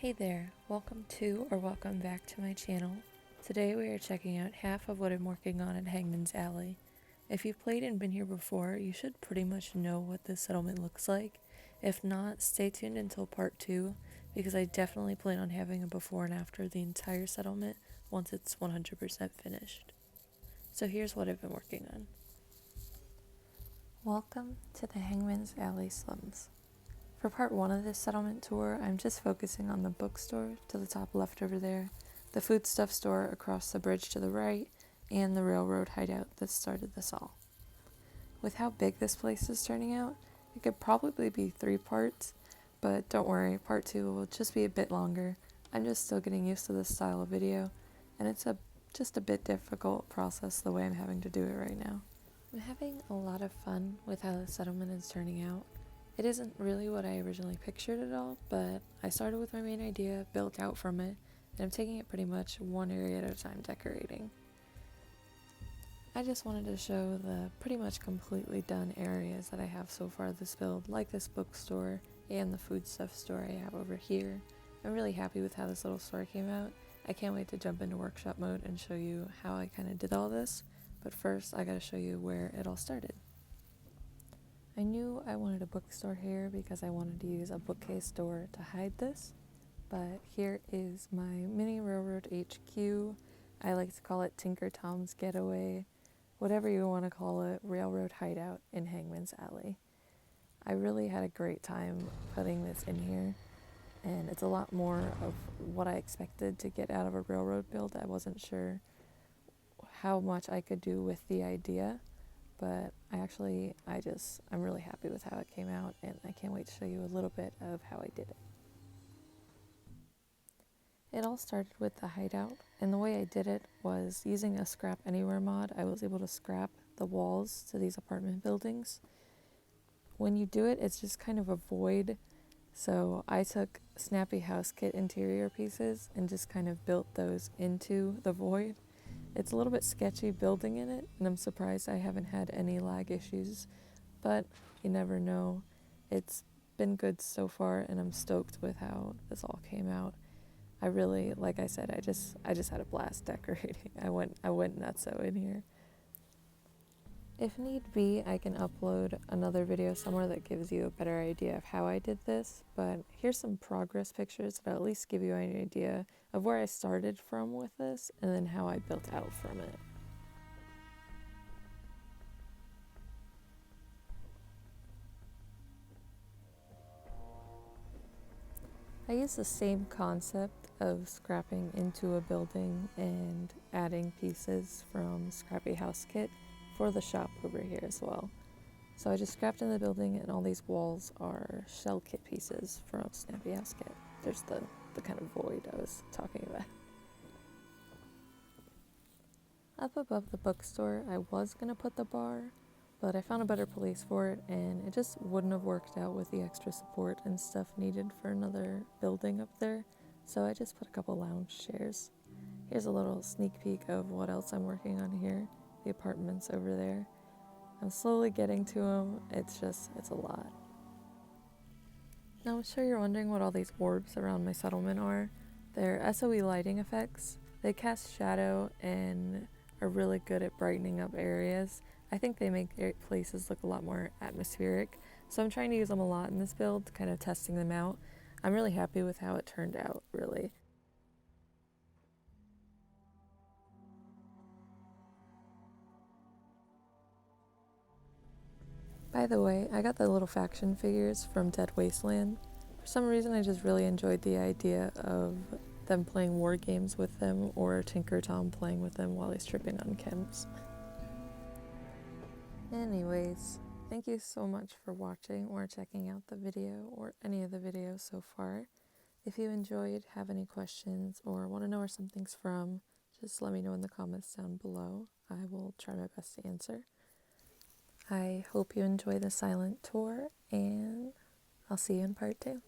Hey there, welcome to or welcome back to my channel. Today we are checking out half of what I'm working on at Hangman's Alley. If you've played and been here before, you should pretty much know what this settlement looks like. If not, stay tuned until part 2, because I definitely plan on having a before and after the entire settlement once it's 100% finished. So here's what I've been working on. Welcome to the Hangman's Alley Slums. For part 1 of this settlement tour, I'm just focusing on the bookstore to the top left over there, the foodstuff store across the bridge to the right, and the railroad hideout that started this all. With how big this place is turning out, it could probably be 3 parts, but don't worry, part 2 will just be a bit longer. I'm just still getting used to this style of video, and it's just a bit difficult process the way I'm having to do it right now. I'm having a lot of fun with how the settlement is turning out. It isn't really what I originally pictured at all, but I started with my main idea, built out from it, and I'm taking it pretty much one area at a time decorating. I just wanted to show the pretty much completely done areas that I have so far this build, like this bookstore and the foodstuff store I have over here. I'm really happy with how this little store came out. I can't wait to jump into workshop mode and show you how I kind of did all this, but first I gotta show you where it all started. I knew I wanted a bookstore here because I wanted to use a bookcase door to hide this, but here is my mini railroad HQ. I like to call it Tinker Tom's Getaway, whatever you want to call it, railroad hideout in Hangman's Alley. I really had a great time putting this in here, and it's a lot more of what I expected to get out of a railroad build. I wasn't sure how much I could do with the idea, but I'm really happy with how it came out, and I can't wait to show you a little bit of how I did it. It all started with the hideout, and the way I did it was using a Scrap Anywhere mod. I was able to scrap the walls to these apartment buildings. When you do it, it's just kind of a void, so I took Snappy House Kit interior pieces and just kind of built those into the void. It's a little bit sketchy building in it, and I'm surprised I haven't had any lag issues, but you never know. It's been good so far, and I'm stoked with how this all came out. I really, like I said, I just had a blast decorating. I went nutso in here. If need be, I can upload another video somewhere that gives you a better idea of how I did this, but here's some progress pictures that'll at least give you an idea of where I started from with this and then how I built out from it. I use the same concept of scrapping into a building and adding pieces from Scrappy House Kit for the shop over here as well. So I just scrapped in the building, and all these walls are shell kit pieces from Snappy House Kit. There's the kind of void I was talking about. Up above the bookstore, I was going to put the bar, but I found a better place for it, and it just wouldn't have worked out with the extra support and stuff needed for another building up there, so I just put a couple lounge chairs. Here's a little sneak peek of what else I'm working on here, the apartments over there. I'm slowly getting to them, it's a lot. Now I'm sure you're wondering what all these orbs around my settlement are. They're SOE lighting effects. They cast shadow and are really good at brightening up areas. I think they make places look a lot more atmospheric, so I'm trying to use them a lot in this build, kind of testing them out. I'm really happy with how it turned out, really. By the way, I got the little faction figures from Dead Wasteland. For some reason, I just really enjoyed the idea of them playing war games with them, or Tinker Tom playing with them while he's tripping on chems. Anyways, thank you so much for watching or checking out the video or any of the videos so far. If you enjoyed, have any questions, or want to know where something's from, just let me know in the comments down below. I will try my best to answer. I hope you enjoy the silent tour, and I'll see you in part 2.